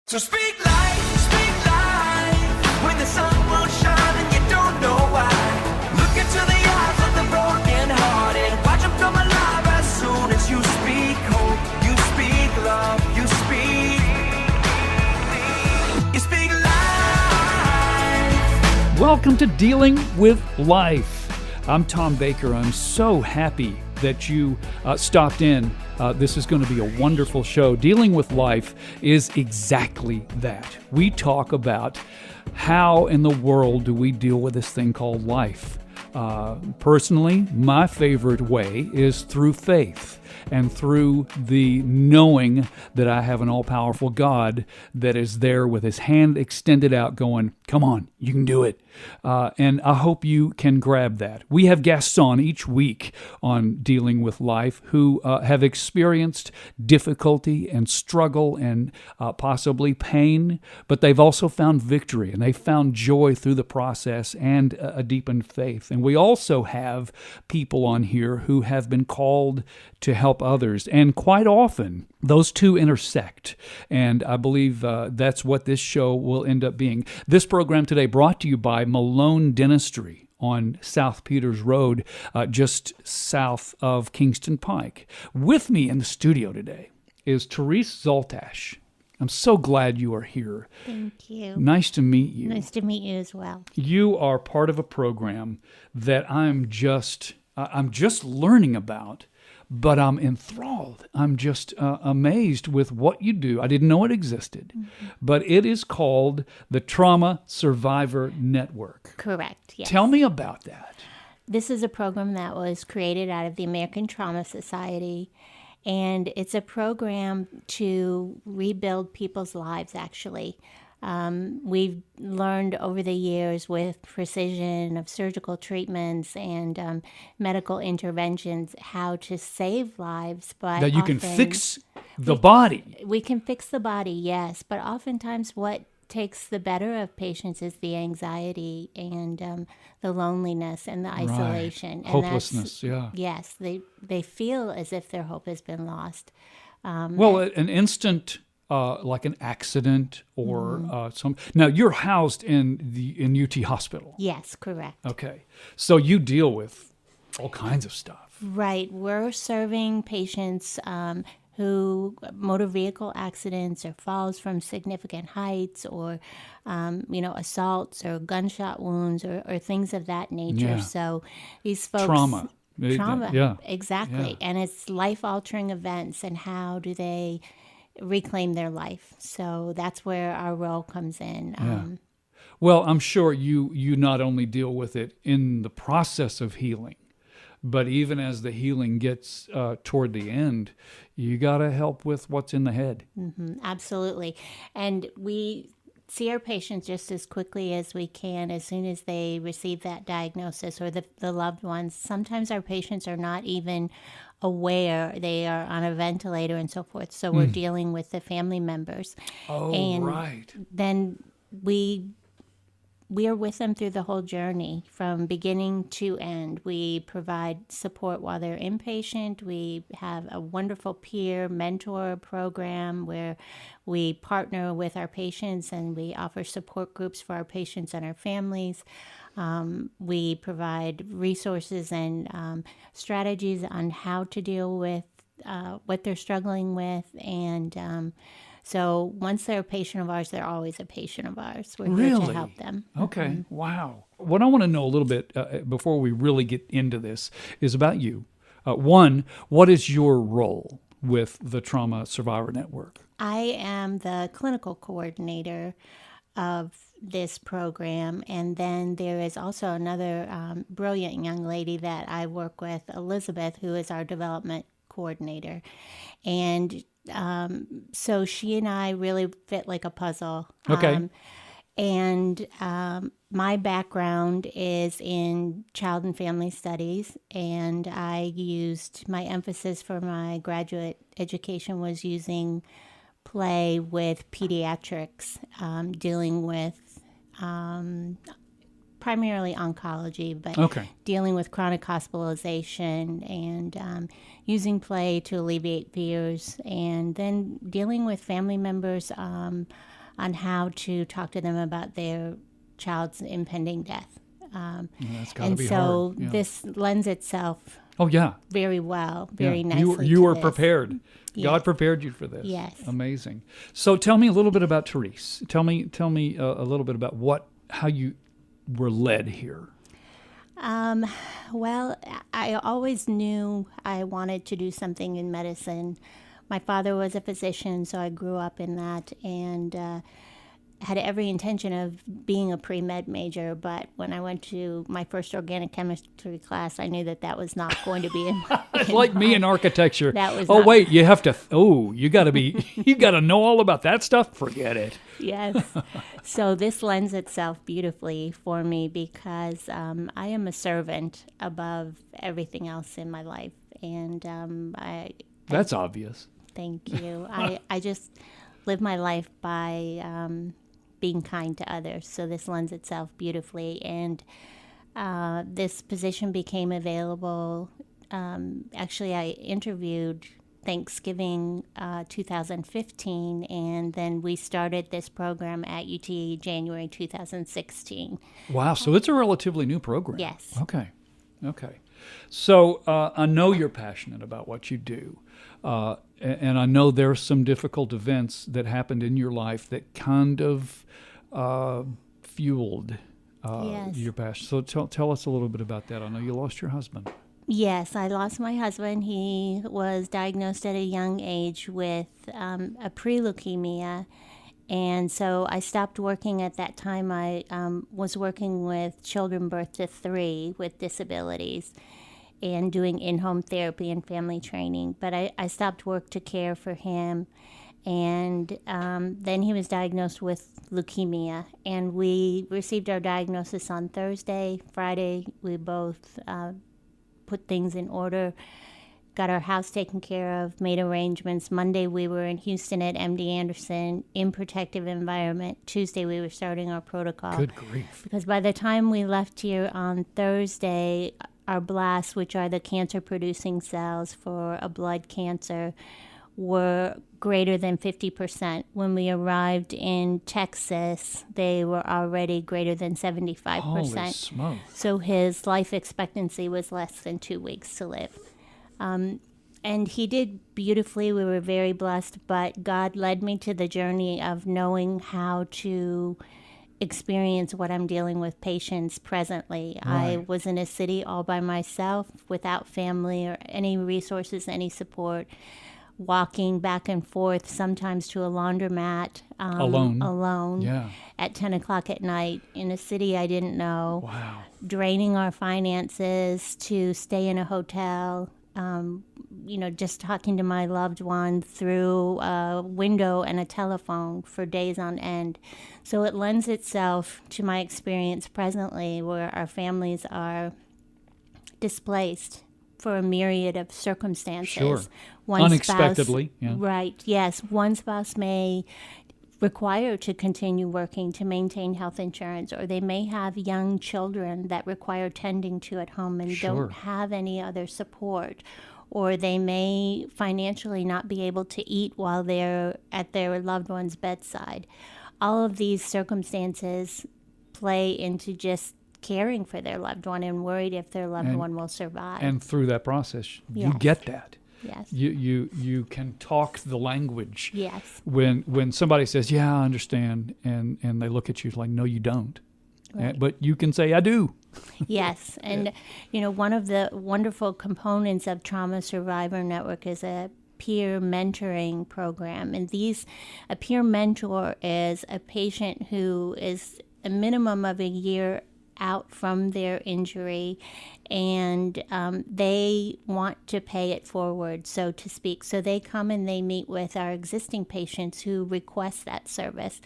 So speak life, when the sun won't shine and you don't know why. Look into the eyes of the broken hearted, watch them come alive as soon as you speak hope, you speak love, you speak life. Welcome to Dealing with Life. I'm Tom Baker. I'm so happy that you stopped in. This is going to be a wonderful show. Dealing with Life is exactly that. We talk about how in the world do we deal with this thing called life. Personally, my favorite way is through faith and through the knowing that I have an all-powerful God that is there with his hand extended out going, come on, you can do it. And I hope you can grab that. We have guests on each week on Dealing with Life who have experienced difficulty and struggle and possibly pain, but they've also found victory and they've found joy through the process and a deepened faith. And we also have people on here who have been called to help others. And quite often, those two intersect. And I believe that's what this show will end up being. This program today brought to you by Malone Dentistry on South Peters Road, just south of Kingston Pike. With me in the studio today is Therese Zaltash. I'm so glad you are here. Thank you. Nice to meet you. Nice to meet you as well. You are part of a program that I'm just learning about, but I'm enthralled. I'm just amazed with what you do. I didn't know it existed, but it is called the Trauma Survivor Network. Correct, yes. Tell me about that. This is a program that was created out of the American Trauma Society, and it's a program to rebuild people's lives, actually. We've learned over the years with precision of surgical treatments and medical interventions how to save lives. But that you can fix the body. We can fix the body, yes. But oftentimes what takes the better of patients is the anxiety and the loneliness and the isolation. Right. Hopelessness, yeah. Yes, they feel as if their hope has been lost. Well, an instant... like an accident or some. Now you're housed in UT Hospital. Yes, correct. Okay, so you deal with all kinds of stuff. Right, we're serving patients who motor vehicle accidents or falls from significant heights or assaults or gunshot wounds or things of that nature. Yeah. So these folks Trauma, yeah, exactly, Yeah. and it's life-altering events, and how do they reclaim their life? So that's where our role comes in. Yeah. Well, I'm sure you not only deal with it in the process of healing, but even as the healing gets toward the end, you got to help with what's in the head. Mm-hmm, absolutely. And we see our patients just as quickly as we can as soon as they receive that diagnosis, or the loved ones. Sometimes our patients are not even aware they are on a ventilator and so forth. So we're dealing with the family members. Oh, and right. Then we are with them through the whole journey from beginning to end. We provide support while they're inpatient. We have a wonderful peer mentor program where we partner with our patients and we offer support groups for our patients and our families. We provide resources and strategies on how to deal with what they're struggling with. And so once they're a patient of ours, they're always a patient of ours. We're here to help them. Okay. Wow. What I want to know a little bit before we really get into this is about you. One, what is your role with the Trauma Survivor Network? I am the clinical coordinator of this program, and then there is also another brilliant young lady that I work with, Elizabeth, who is our development coordinator. And so she and I really fit like a puzzle. Okay. My background is in child and family studies, and I used my emphasis for my graduate education was using play with pediatrics, dealing with primarily oncology, but dealing with chronic hospitalization and using play to alleviate fears, and then dealing with family members on how to talk to them about their child's impending death. That's got to And be so hard. Yeah. this lends itself Oh yeah. very well, very Yeah. nicely. You to were this. prepared. Yes. God prepared you for this. Yes. Amazing. So tell me a little bit about Therese. Tell me a little bit about how you were led here. Well, I always knew I wanted to do something in medicine. My father was a physician, so I grew up in that, and had every intention of being a pre-med major. But when I went to my first organic chemistry class, I knew that was not going to be in my. It's like me in architecture. That was oh not- wait, you have to. You got to be. You got to know all about that stuff. Forget it. Yes. So this lends itself beautifully for me because I am a servant above everything else in my life. And That's obvious. thank you. I just live my life by being kind to others. So this lends itself beautifully. And this position became available. Actually, I interviewed Thanksgiving 2015, and then we started this program at UT January 2016. Wow. So it's a relatively new program. Yes. Okay. So I know you're passionate about what you do. And I know there's some difficult events that happened in your life that kind of fueled Yes. your passion. So tell us a little bit about that. I know you lost your husband. Yes, I lost my husband. He was diagnosed at a young age with a pre-leukemia. And so I stopped working at that time. I was working with children birth to 3 with disabilities and doing in-home therapy and family training. But I stopped work to care for him. And then he was diagnosed with leukemia. And we received our diagnosis on Thursday. Friday, we both put things in order, got our house taken care of, made arrangements. Monday we were in Houston at MD Anderson in protective environment. Tuesday we were starting our protocol. Good grief. Because by the time we left here on Thursday, our blasts, which are the cancer producing cells for a blood cancer, were greater than 50%. When we arrived in Texas, they were already greater than 75%. Holy smoke. So his life expectancy was less than 2 weeks to live. And he did beautifully. We were very blessed, but God led me to the journey of knowing how to experience what I'm dealing with patients presently. I Right. was in a city all by myself without family or any resources, any support, walking back and forth, sometimes to a laundromat alone Yeah. at 10 o'clock at night in a city I didn't know, Wow. draining our finances to stay in a hotel, just talking to my loved one through a window and a telephone for days on end. So it lends itself to my experience presently where our families are displaced for a myriad of circumstances. Sure. One Unexpectedly, yeah. Right, yes. One spouse may require to continue working to maintain health insurance, or they may have young children that require tending to at home and Sure. don't have any other support, or they may financially not be able to eat while they're at their loved one's bedside. All of these circumstances play into just caring for their loved one and worried if their loved one will survive. And through that process, you Yes. get that. Yes. You can talk the language. Yes. When somebody says, "Yeah, I understand," and they look at you like, "No, you don't," but you can say, "I do." Yes, and one of the wonderful components of Trauma Survivor Network is a peer mentoring program, and a peer mentor is a patient who is a minimum of a year out from their injury, and they want to pay it forward, so to speak. So they come and they meet with our existing patients who request that service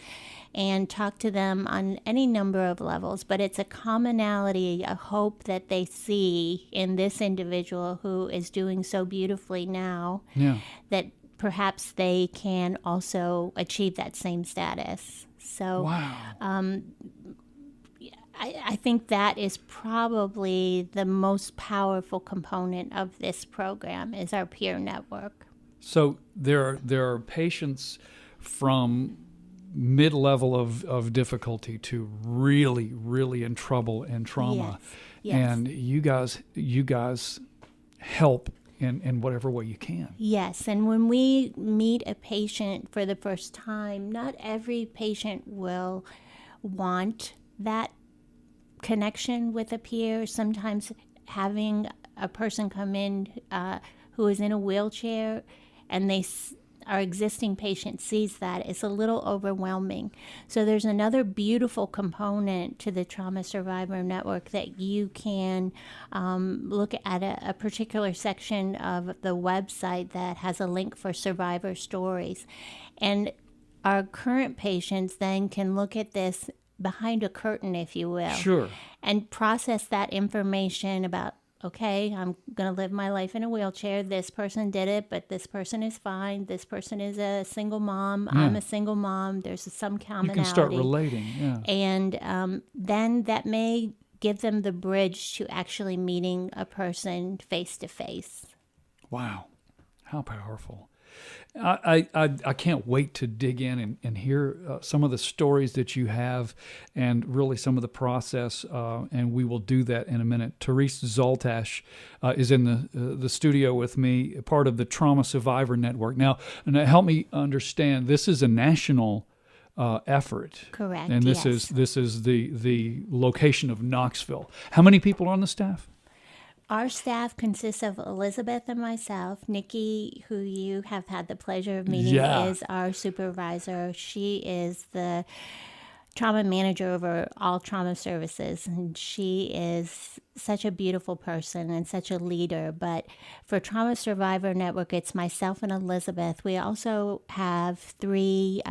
and talk to them on any number of levels. But it's a commonality, a hope that they see in this individual who is doing so beautifully now Yeah. that perhaps they can also achieve that same status. So Wow. I think that is probably the most powerful component of this program is our peer network. So there are patients from mid-level of difficulty to really, really in trouble and trauma. Yes. And you guys help in whatever way you can. Yes, and when we meet a patient for the first time, not every patient will want that connection with a peer. Sometimes having a person come in who is in a wheelchair and our existing patient sees that, it's a little overwhelming. So there's another beautiful component to the Trauma Survivor Network that you can look at a particular section of the website that has a link for survivor stories. And our current patients then can look at this behind a curtain, if you will. Sure. And process that information about, okay, I'm going to live my life in a wheelchair. This person did it, but this person is fine. This person is a single mom. I'm a single mom. There's some commonality. You can start relating, yeah. And then that may give them the bridge to actually meeting a person face to face. Wow, how powerful. I can't wait to dig in and hear some of the stories that you have and really some of the process, and we will do that in a minute. Therese Zaltash is in the studio with me, part of the Trauma Survivor Network. Now, help me understand, this is a national effort. Correct, and this is the location of Knoxville. How many people are on the staff? Our staff consists of Elizabeth and myself. Nikki, who you have had the pleasure of meeting, is our supervisor. She is the trauma manager over all trauma services, and she is such a beautiful person and such a leader. But for Trauma Survivor Network, it's myself and Elizabeth. We also have 3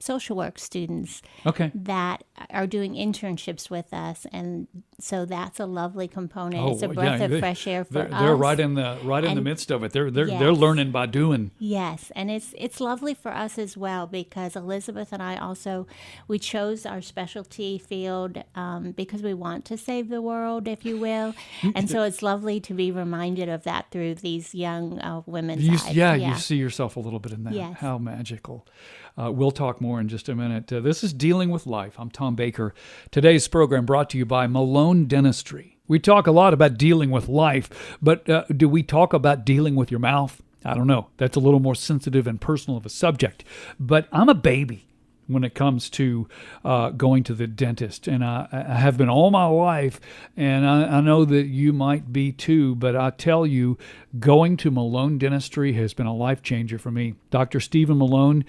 social work students that are doing internships with us, and so that's a lovely component. It's a breath of fresh air for us. They're right in the midst of it. They're learning by doing. Yes, and it's lovely for us as well, because Elizabeth and I also, we chose our specialty field because we want to save the world, if you will. And so it's lovely to be reminded of that through these young women's eyes. You see yourself a little bit in that. Yes. How magical. We'll talk more in just a minute. This is Dealing with Life. I'm Tom Baker. Today's program brought to you by Malone Dentistry. We talk a lot about dealing with life, but do we talk about dealing with your mouth? I don't know. That's a little more sensitive and personal of a subject. But I'm a baby when it comes to going to the dentist. And I have been all my life, and I know that you might be too, but I tell you, going to Malone Dentistry has been a life changer for me. Dr. Stephen Malone,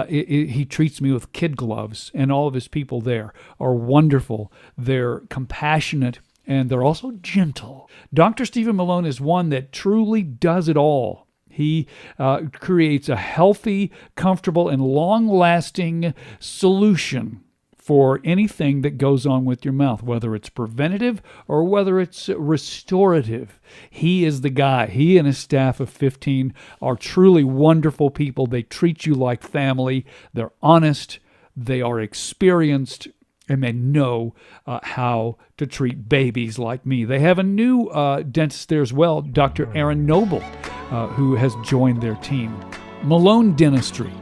he treats me with kid gloves, and all of his people there are wonderful. They're compassionate, and they're also gentle. Dr. Stephen Malone is one that truly does it all. He creates a healthy, comfortable, and long-lasting solution for anything that goes on with your mouth, whether it's preventative or whether it's restorative. He is the guy. He and his staff of 15 are truly wonderful people. They treat you like family. They're honest. They are experienced, and they know how to treat babies like me. They have a new dentist there as well, Dr. Aaron Noble, who has joined their team. Malone Dentistry,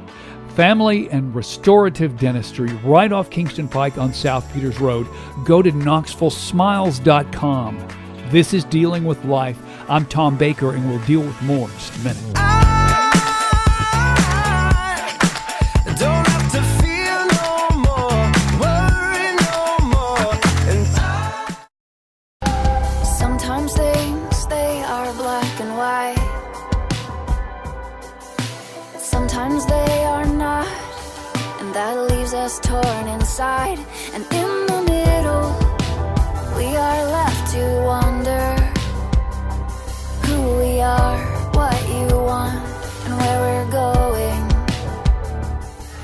family and restorative dentistry, right off Kingston Pike on South Peters Road. Go to KnoxvilleSmiles.com. This is Dealing with Life. I'm Tom Baker, and we'll deal with more in just a minute. Sometimes things, they are black and white. Sometimes they are not, and that leaves us torn inside. And in the middle, we are left to wonder who we are, what you want, and where we're going.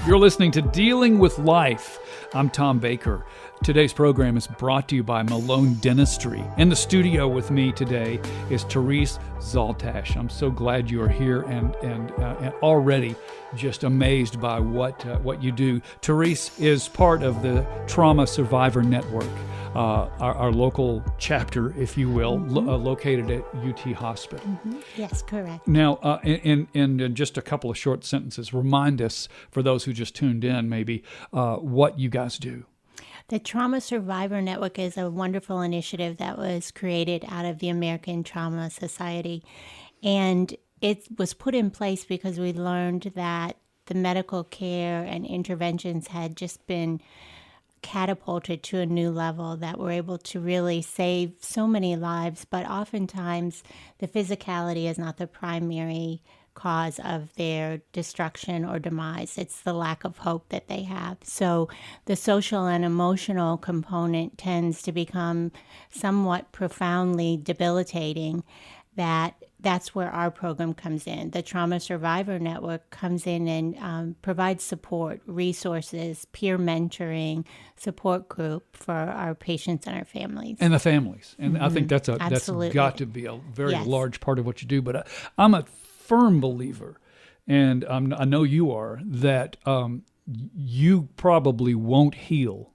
You're listening to Dealing with Life. I'm Tom Baker. Today's program is brought to you by Malone Dentistry. In the studio with me today is Therese Zaltash. I'm so glad you are here and already just amazed by what you do. Therese is part of the Trauma Survivor Network. our local chapter, if you will, located at UT Hospital. Yes, correct. Now, in just a couple of short sentences, remind us, for those who just tuned in, maybe, what you guys do. The Trauma Survivor Network is a wonderful initiative that was created out of the American Trauma Society. And it was put in place because we learned that the medical care and interventions had just been catapulted to a new level, that we're able to really save so many lives. But oftentimes, the physicality is not the primary cause of their destruction or demise. It's the lack of hope that they have. So the social and emotional component tends to become somewhat profoundly debilitating. That's where our program comes in. The Trauma Survivor Network comes in and provides support, resources, peer mentoring, support group for our patients and our families. And the families. And I think that's Absolutely. got to be a very Yes. large part of what you do. But I'm a firm believer, and I know you are, that you probably won't heal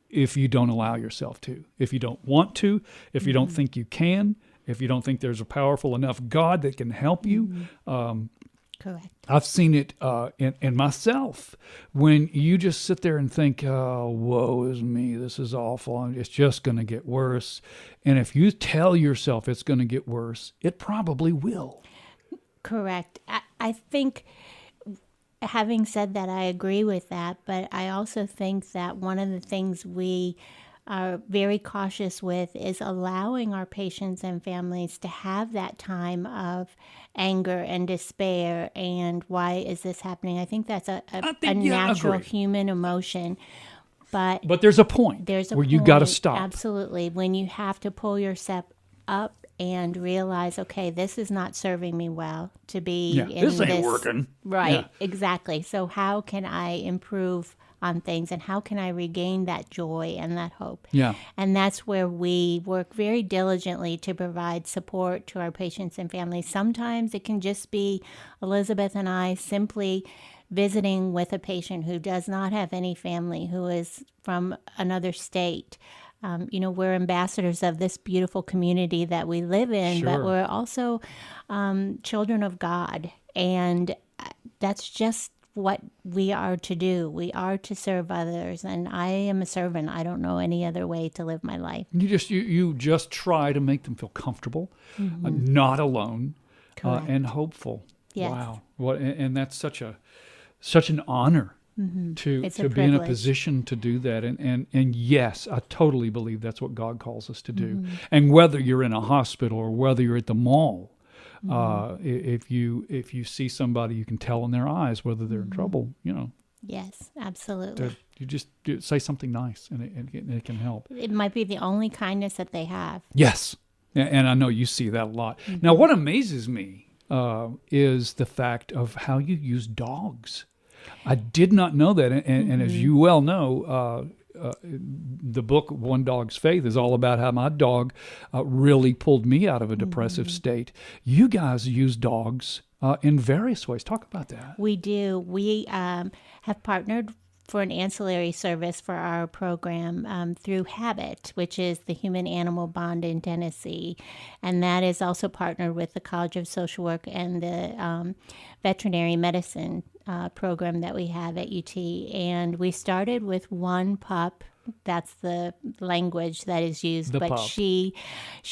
if you don't allow yourself to. If you don't want to, if you don't think you can, if you don't think there's a powerful enough God that can help you. Correct. I've seen it in myself when you just sit there and think, oh, woe is me, this is awful, it's just going to get worse. And if you tell yourself it's going to get worse, it probably will. Correct. I think, having said that, I agree with that, but I also think that one of the things we are very cautious with is allowing our patients and families to have that time of anger and despair and why is this happening. I think that's a natural agree. human emotion. But there's a point where you got to stop. Absolutely. When you have to pull yourself up and realize, okay, this is not serving me well to be in this ain't working. Right, Yeah. exactly. So how can I improve on things and how can I regain that joy and that hope? Yeah. And that's where we work very diligently to provide support to our patients and families. Sometimes it can just be Elizabeth and I simply visiting with a patient who does not have any family, who is from another state. We're ambassadors of this beautiful community that we live in, but Sure. we're also children of God. And that's just what we are to do. We are to serve others. And I am a servant. I don't know any other way to live my life. You just try to make them feel comfortable, not alone, Correct. and hopeful. Yes. Wow. And that's such an honor to It's a be in a privilege. position to do that. And yes, I totally believe that's what God calls us to do. And whether you're in a hospital or whether you're at the mall, if you see somebody, you can tell in their eyes whether they're in trouble. Yes, absolutely. You just say something nice, and it can help. It might be the only kindness that they have. Yes, and I know you see that a lot. Now, what amazes me is the fact of how you use dogs. I did not know that, and as you well know, the book One Dog's Faith is all about how my dog really pulled me out of a depressive state. You guys use dogs in various ways. Talk about that. We do. We have partnered for an ancillary service for our program through Habit, which is the Human Animal Bond in Tennessee. And that is also partnered with the College of Social Work and the veterinary medicine program that we have at UT. And we started with one pup. That's the language that is used. The but pup. she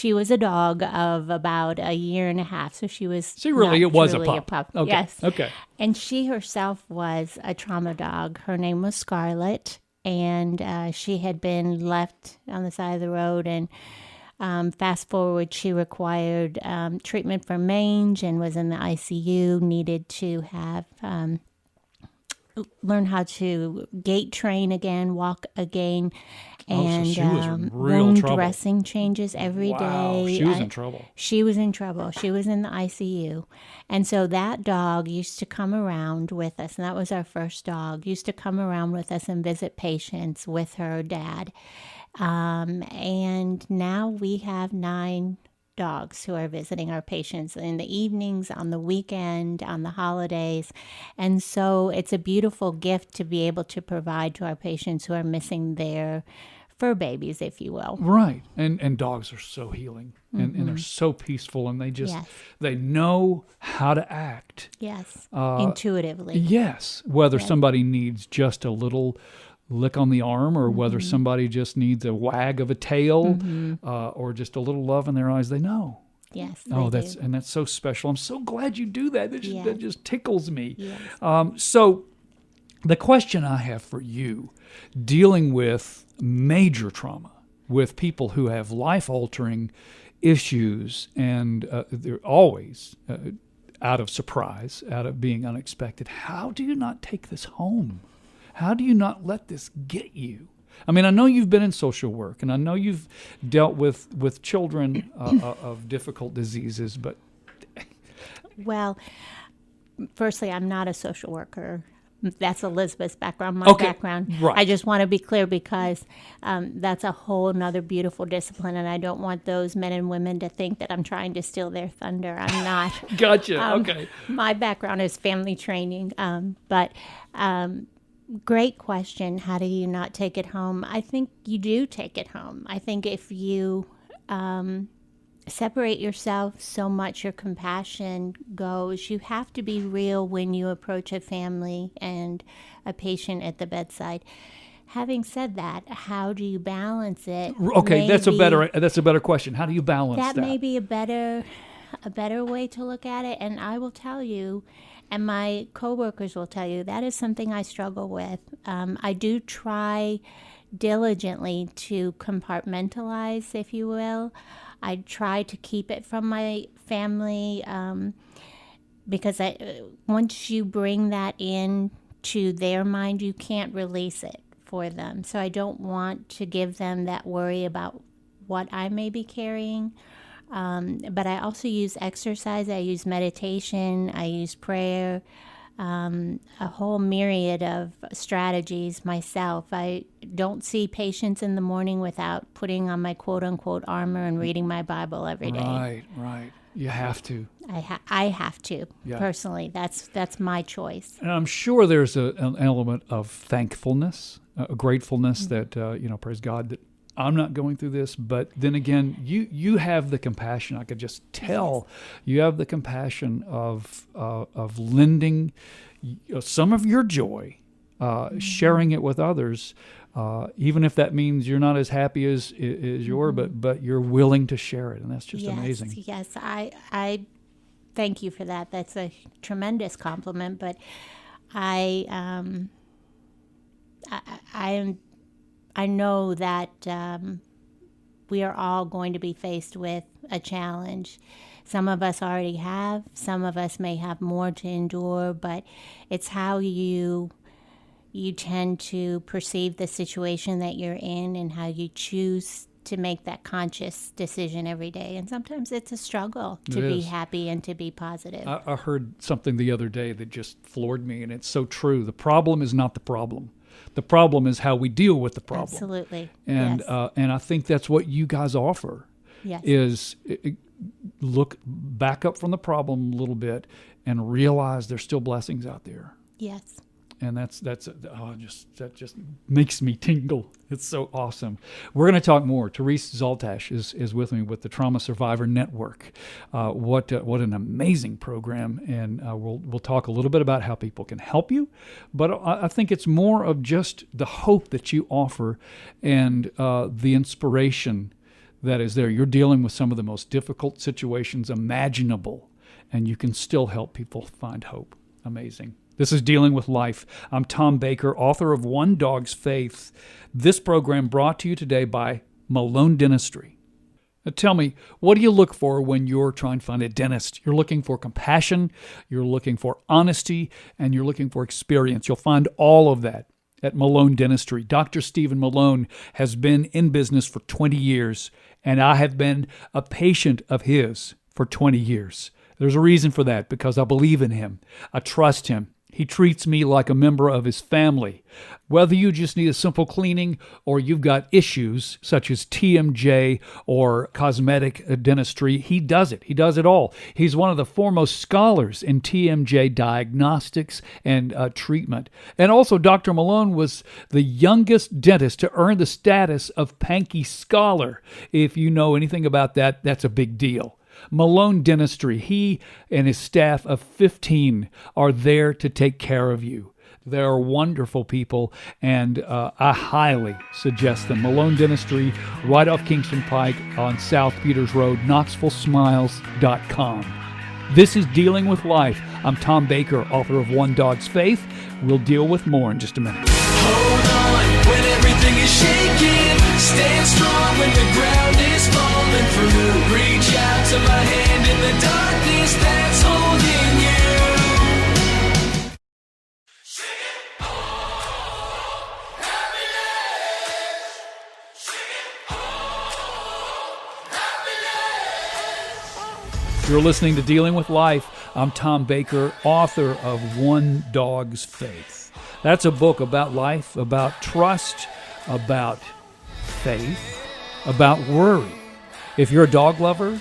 was a dog of about a year and a half. So she was It was a truly pup. a Okay. Yes. Okay. And she herself was a trauma dog. Her name was Scarlett, and she had been left on the side of the road. And fast forward, she required treatment for mange and was in the ICU, needed to have learn how to gait train again, walk again, and she was in real wound trouble. dressing changes every Wow, day. she was in trouble. She was in trouble. She was in the ICU. And so that dog used to come around with us, and that was our first dog, used to come around with us and visit patients with her dad. And now we have 9 dogs who are visiting our patients in the evenings, on the weekend, on the holidays. And so it's a beautiful gift to be able to provide to our patients who are missing their fur babies, if you will. Right. And dogs are so healing and they're so peaceful, and they just, Yes. they know how to act. Yes, intuitively. Yes. Whether somebody needs just a little lick on the arm, or whether somebody just needs a wag of a tail, or just a little love in their eyes, they know. Yes, Oh, they that's do. and that's so special. I'm so glad you do that. Yes. That just tickles me. Yes. So the question I have for you, dealing with major trauma, with people who have life-altering issues, and they're always out of surprise, out of being unexpected, how do you not take this home? How do you not let this get you? I mean, I know you've been in social work, and I know you've dealt with children of difficult diseases, but Well, firstly, I'm not a social worker. That's Elizabeth's background, my Okay, background. right. I just want to be clear, because that's a whole nother beautiful discipline, and I don't want those men and women to think that I'm trying to steal their thunder. I'm not. gotcha. Okay. My background is family training, but great question. How do you not take it home? I think you do take it home. I think if you separate yourself so much, your compassion goes. You have to be real when you approach a family and a patient at the bedside. Having said that, how do you balance it? Okay, that's a Maybe- better question. How do you balance that? that may be a better way to look at it. And I will tell you, and my coworkers will tell you, that is something I struggle with. I do try diligently to compartmentalize, if you will. I try to keep it from my family, because once you bring that in to their mind, you can't release it for them. So I don't want to give them that worry about what I may be carrying. But I also use exercise, I use meditation, I use prayer, a whole myriad of strategies myself. I don't see patients in the morning without putting on my quote-unquote armor and reading my Bible every day. Right. You have to. I have to, Yeah. personally. That's my choice. And I'm sure there's an element of thankfulness, a gratefulness that, praise God that I'm not going through this. But then again, you have the compassion. I could just tell you have the compassion of lending some of your joy, sharing it with others, even if that means you're not as happy as you're, but you're willing to share it, and that's just amazing. Yes, I thank you for that. That's a tremendous compliment. But I know that we are all going to be faced with a challenge. Some of us already have. Some of us may have more to endure. But it's how you tend to perceive the situation that you're in, and how you choose to make that conscious decision every day. And sometimes it's a struggle to be happy and to be positive. I heard something the other day that just floored me, and it's so true. The problem is not the problem. The problem is how we deal with the problem. Absolutely. And yes. And I think that's what you guys offer. Yes. Is look back up from the problem a little bit and realize there's still blessings out there. Yes. And that just makes me tingle. It's so awesome. We're going to talk more. Therese Zaltash is with me with the Trauma Survivor Network. What an amazing program, and we'll talk a little bit about how people can help you. But I think it's more of just the hope that you offer and the inspiration that is there. You're dealing with some of the most difficult situations imaginable, and you can still help people find hope. Amazing. This is Dealing with Life. I'm Tom Baker, author of One Dog's Faith. This program brought to you today by Malone Dentistry. Now tell me, what do you look for when you're trying to find a dentist? You're looking for compassion, you're looking for honesty, and you're looking for experience. You'll find all of that at Malone Dentistry. Dr. Stephen Malone has been in business for 20 years, and I have been a patient of his for 20 years. There's a reason for that, because I believe in him. I trust him. He treats me like a member of his family. Whether you just need a simple cleaning or you've got issues such as TMJ or cosmetic dentistry, he does it. He does it all. He's one of the foremost scholars in TMJ diagnostics and treatment. And also, Dr. Malone was the youngest dentist to earn the status of Pankey Scholar. If you know anything about that, that's a big deal. Malone Dentistry, he and his staff of 15 are there to take care of you. They are wonderful people, and I highly suggest them. Malone Dentistry, right off Kingston Pike on South Peters Road, KnoxvilleSmiles.com. This is Dealing with Life. I'm Tom Baker, author of One Dog's Faith. We'll deal with more in just a minute. Hold on when everything is shaking. Stand strong when the ground is falling through. Reach out to my hand in the darkness that's holding you. Sing it all, happiness. Sing it all, happiness. You're listening to Dealing with Life. I'm Tom Baker, author of One Dog's Faith. That's a book about life, about trust, about faith, about worry. If you're a dog lover,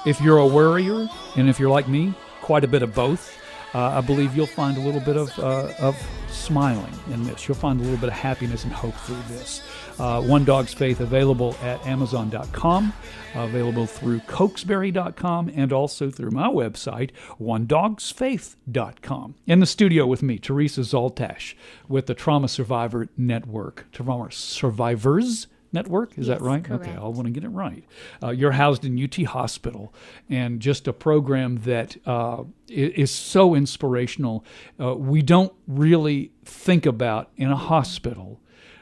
if you're a worrier, and if you're like me, quite a bit of both, I believe you'll find a little bit of smiling in this. You'll find a little bit of happiness and hope through this. One Dog's Faith available at Amazon.com, available through Cokesbury.com, and also through my website, OneDogsFaith.com. In the studio with me, Therese Zaltash with the Trauma Survivor Network. Trauma Survivors Network, is that right? Correct. Okay, I want to get it right. You're housed in UT Hospital, and just a program that is so inspirational. We don't really think about in a hospital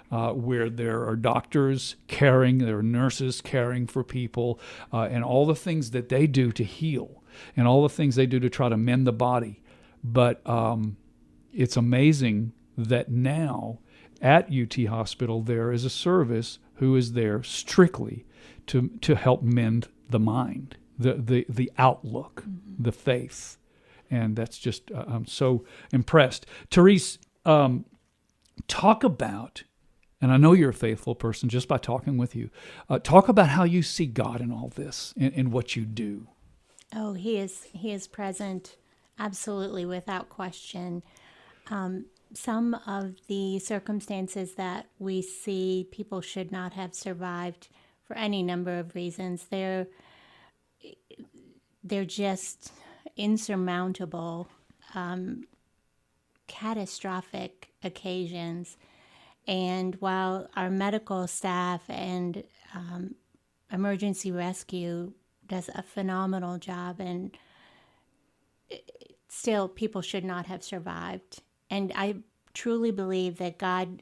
where there are doctors caring, there are nurses caring for people, and all the things that they do to heal, and all the things they do to try to mend the body. But it's amazing that now at UT Hospital there is a service who is there strictly to help mend the mind, the outlook, the faith. And that's just, I'm so impressed. Therese, talk about, and I know you're a faithful person just by talking with you, talk about how you see God in all this, in what you do. Oh, he is present, absolutely, without question. Some of the circumstances that we see people should not have survived for any number of reasons. They're just insurmountable, catastrophic occasions. And while our medical staff and emergency rescue does a phenomenal job, and still people should not have survived. And I truly believe that God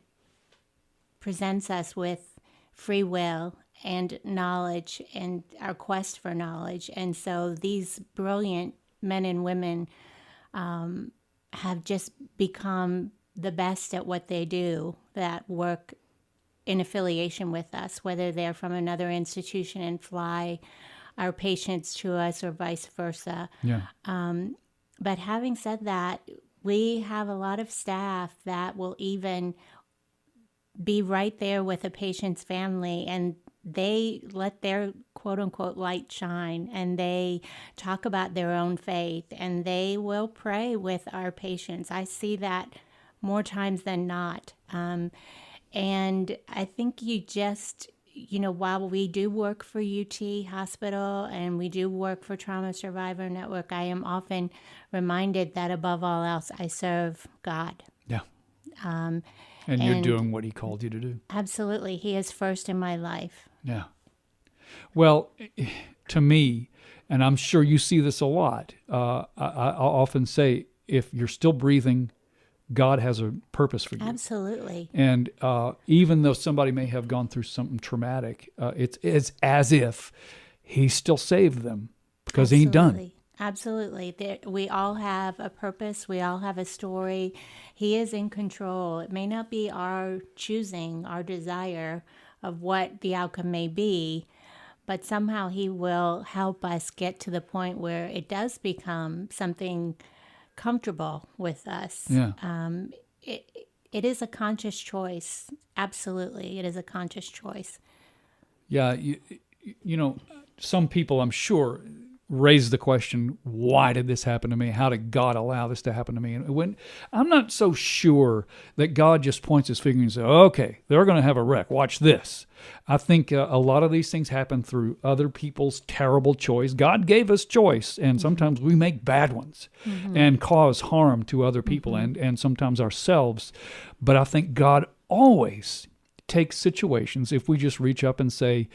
presents us with free will and knowledge and our quest for knowledge. And so these brilliant men and women have just become the best at what they do, that work in affiliation with us, whether they're from another institution and fly our patients to us or vice versa. Yeah. But having said that, we have a lot of staff that will even be right there with a patient's family, and they let their quote-unquote light shine, and they talk about their own faith, and they will pray with our patients. I see that more times than not. And I think you just, while we do work for UT Hospital and we do work for Trauma Survivor Network, I am often reminded that above all else, I serve God. Yeah. And you're doing what he called you to do. Absolutely. He is first in my life. Yeah. Well, to me, and I'm sure you see this a lot, I often say, if you're still breathing, God has a purpose for you. Absolutely. And even though somebody may have gone through something traumatic, it's as if he still saved them, because he ain't done. Absolutely. We all have a purpose. We all have a story. He is in control. It may not be our choosing, our desire of what the outcome may be, but somehow he will help us get to the point where it does become something comfortable with us. Yeah. It is a conscious choice. Absolutely, it is a conscious choice. Yeah, you know, some people, I'm sure, raise the question, why did this happen to me? How did God allow this to happen to me? And when I'm not so sure that God just points his finger and says, okay, they're going to have a wreck. Watch this. I think a lot of these things happen through other people's terrible choice. God gave us choice, and sometimes we make bad ones and cause harm to other people and sometimes ourselves. But I think God always takes situations, if we just reach up and say,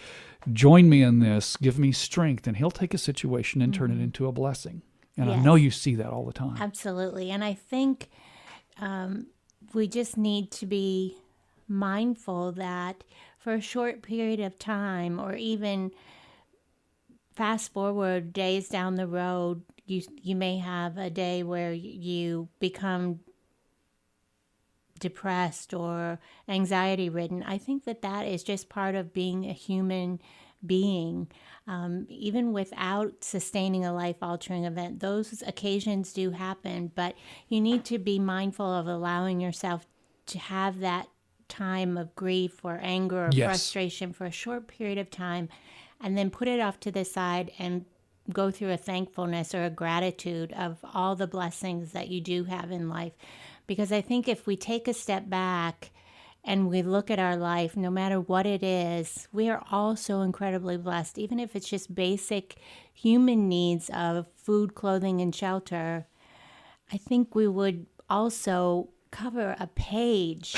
join me in this, give me strength, and he'll take a situation and turn it into a blessing. And I Yes. know you see that all the time. Absolutely. And I think we just need to be mindful that for a short period of time, or even fast forward days down the road, you may have a day where you become depressed or anxiety ridden. I think that is just part of being a human being. Even without sustaining a life-altering event, those occasions do happen, but you need to be mindful of allowing yourself to have that time of grief or anger or Yes. frustration for a short period of time, and then put it off to the side and go through a thankfulness or a gratitude of all the blessings that you do have in life. Because I think if we take a step back and we look at our life, no matter what it is, we are all so incredibly blessed. Even if it's just basic human needs of food, clothing, and shelter, I think we would also cover a page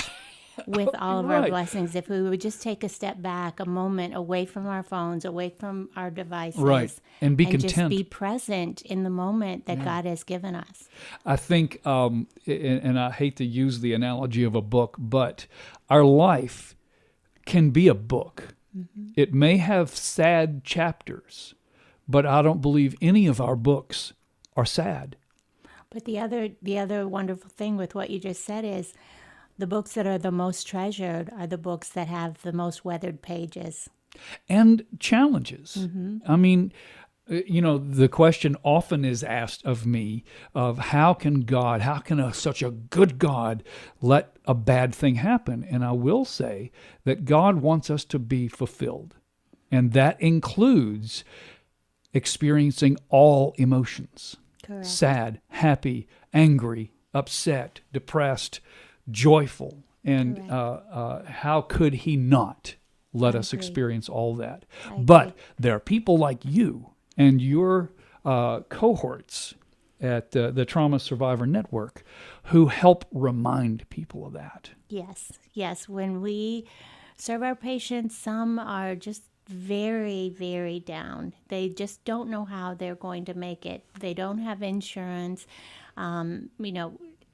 with all of our Right. blessings if we would just take a step back, a moment away from our phones, away from our devices. Right. And be just content. be present in the moment that God has given us. I think, and I hate to use the analogy of a book, but our life can be a book. It may have sad chapters, but I don't believe any of our books are sad. But the other wonderful thing with what you just said is the books that are the most treasured are the books that have the most weathered pages. And challenges. I mean, the question often is asked of me of how can such a good God let a bad thing happen? And I will say that God wants us to be fulfilled. And that includes experiencing all emotions. Correct. Sad, happy, angry, upset, depressed, joyful. And how could he not let us experience all that? But there are people like you and your cohorts at the Trauma Survivor Network who help remind people of that. Yes. When we serve our patients, some are just very, very down. They just don't know how they're going to make it. They don't have insurance.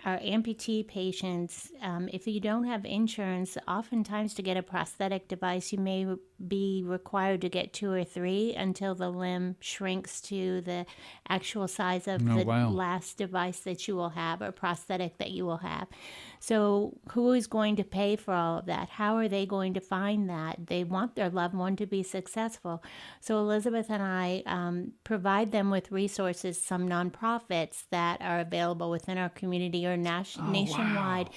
Our amputee patients, if you don't have insurance, oftentimes to get a prosthetic device, you may be required to get 2 or 3 until the limb shrinks to the actual size of the last device that you will have, or prosthetic that you will have. So who is going to pay for all of that? How are they going to find that? They want their loved one to be successful. So Elizabeth and I provide them with resources, some nonprofits that are available within our community or nationwide,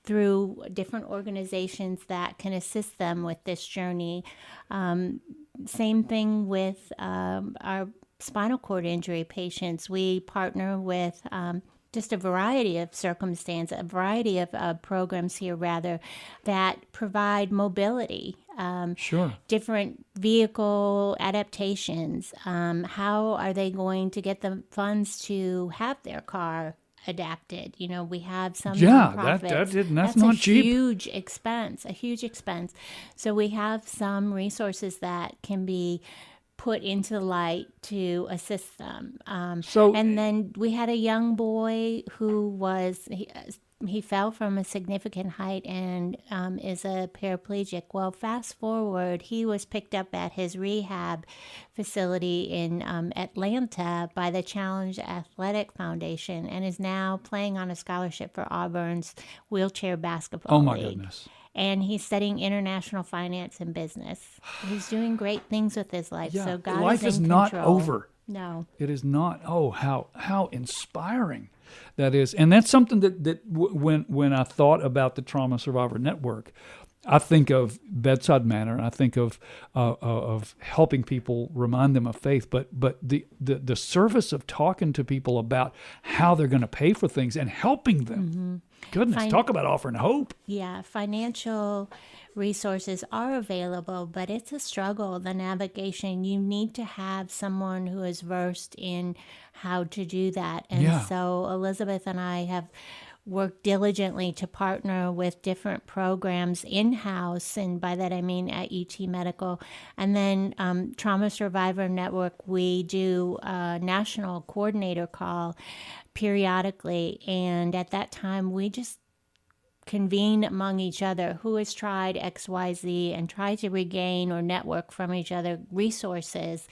through different organizations that can assist them with this journey. Same thing with our spinal cord injury patients. We partner with just a variety of circumstances, a variety of programs here, rather, that provide mobility. Sure. Different vehicle adaptations. How are they going to get the funds to have their car adapted? We have some nonprofits. That's not cheap. A huge expense. So we have some resources that can be put into the light to assist them. And then we had a young boy who he fell from a significant height and is a paraplegic. Well, fast forward, he was picked up at his rehab facility in Atlanta by the Challenge Athletic Foundation and is now playing on a scholarship for Auburn's wheelchair basketball Oh, my league. goodness. And he's studying international finance and business. He's doing great things with his life. Yeah, So God life is is in not control. over. No. It is not. Oh, how inspiring that is. And that's something when I thought about the Trauma Survivor Network, I think of bedside manner. I think of helping people, remind them of faith. But the service of talking to people about how they're going to pay for things and helping them. Goodness, talk about offering hope. Yeah, financial resources are available, but it's a struggle, the navigation. You need to have someone who is versed in how to do that. And so Elizabeth and I have worked diligently to partner with different programs in-house, and by that I mean at UT Medical. And then Trauma Survivor Network, we do a national coordinator call periodically, and at that time we just convene among each other who has tried XYZ and try to regain or network from each other resources,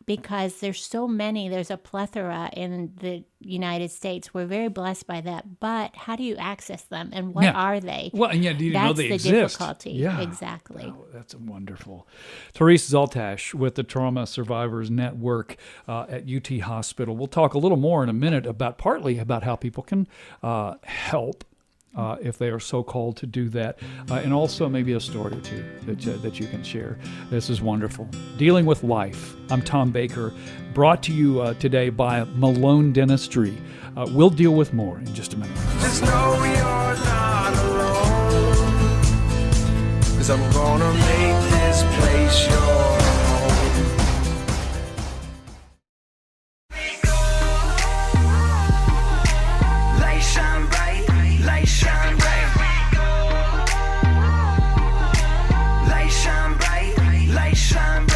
because there's so many, there's a plethora in the United States. We're very blessed by that, but how do you access them, and what are they? Well, and do you know they exist? That's the difficulty. Yeah, exactly. Oh, that's wonderful. Therese Zaltash with the Trauma Survivors Network at UT Hospital. We'll talk a little more in a minute partly about how people can help if they are so called to do that, and also maybe a story or two that you can share. This is wonderful. Dealing with Life. I'm Tom Baker, brought to you today by Malone Dentistry. We'll deal with more in just a minute. Just know you're not alone, 'cause I'm gonna make this place your home. Light shine bright, light shine bright. Light shine bright, light shine bright.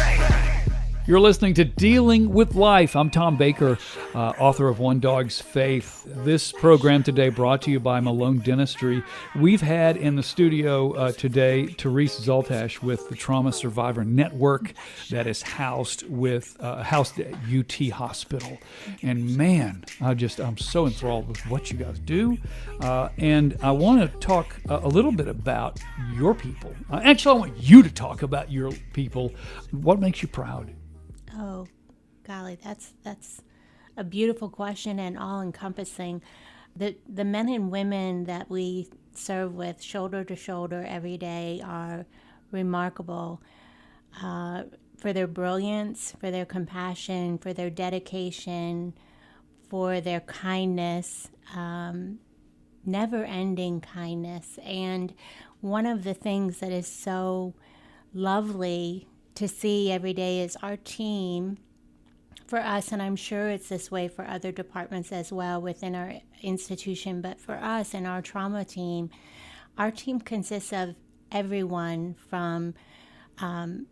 You're listening to Dealing with Life. I'm Tom Baker, author of One Dog's Faith. This program today brought to you by Malone Dentistry. We've had in the studio today Therese Zaltash with the Trauma Survivor Network that is housed at UT Hospital. And man, I'm so enthralled with what you guys do. And I want to talk a little bit about your people. Actually, I want you to talk about your people. What makes you proud? Oh, golly, that's a beautiful question and all-encompassing. The men and women that we serve with shoulder to shoulder every day are remarkable for their brilliance, for their compassion, for their dedication, for their kindness, never-ending kindness. And one of the things that is so lovely to see every day is our team, for us, and I'm sure it's this way for other departments as well within our institution, but for us and our trauma team, our team consists of everyone from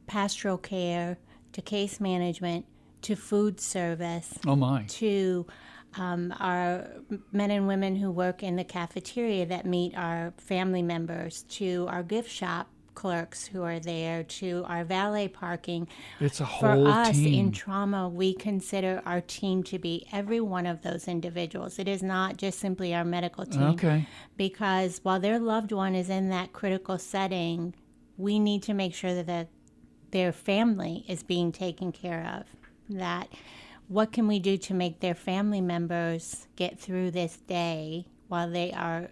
pastoral care to case management to food service. Oh my. To our men and women who work in the cafeteria that meet our family members, to our gift shop clerks who are there, to our valet parking. It's a whole For us team. in trauma, we consider our team to be every one of those individuals. It is not just simply our medical team. Okay. Because while their loved one is in that critical setting, we need to make sure that their family is being taken care of. That what can we do to make their family members get through this day while they are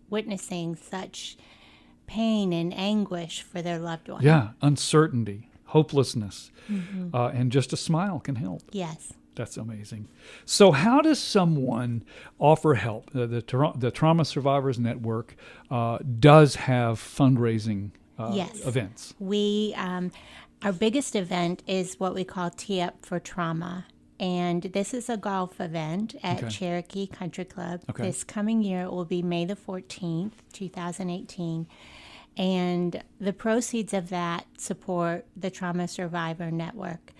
witnessing such pain and anguish for their loved one. Yeah, uncertainty, hopelessness, and just a smile can help. Yes. That's amazing. So how does someone offer help? The Trauma Survivors Network does have fundraising Yes. events. We, our biggest event is what we call Tee Up for Trauma. And this is a golf event at Cherokee Country Club. Okay. This coming year it will be May the 14th, 2018. And the proceeds of that support the Trauma Survivor Network.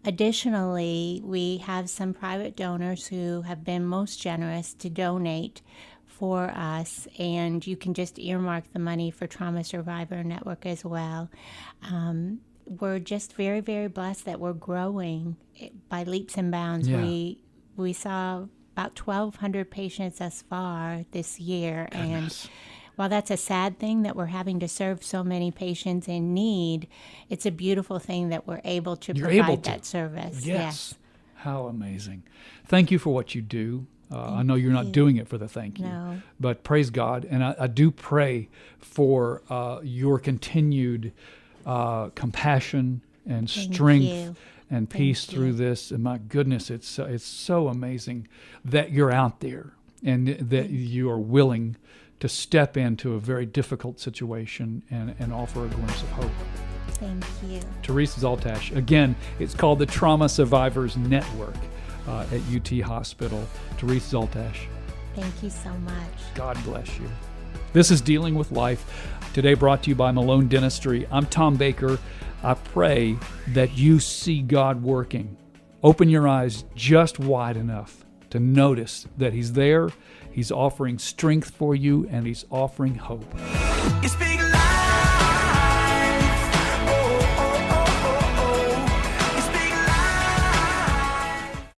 Additionally, we have some private donors who have been most generous to donate for us, and you can just earmark the money for Trauma Survivor Network as well. We're just very, very blessed that we're growing by leaps and bounds. Yeah. We saw about 1,200 patients thus far this year. Goodness. And while that's a sad thing that we're having to serve so many patients in need, it's a beautiful thing that we're able to provide that service. Yes. How amazing. Thank you for what you do. I know you're not doing it for the thank you, No. but praise God. And I do pray for your continued compassion and Thank strength you. and peace Thank through you. this. And my goodness, it's so amazing that you're out there and that you are willing to step into a very difficult situation and offer a glimpse of hope. Thank you. Therese Zaltash. Again, it's called the Trauma Survivors Network at UT Hospital. Therese Zaltash, Thank you so much. God bless you. This is Dealing with Life, today brought to you by Malone Dentistry. I'm Tom Baker. I pray that you see God working. Open your eyes just wide enough to notice that He's there, He's offering strength for you, and He's offering hope. You speak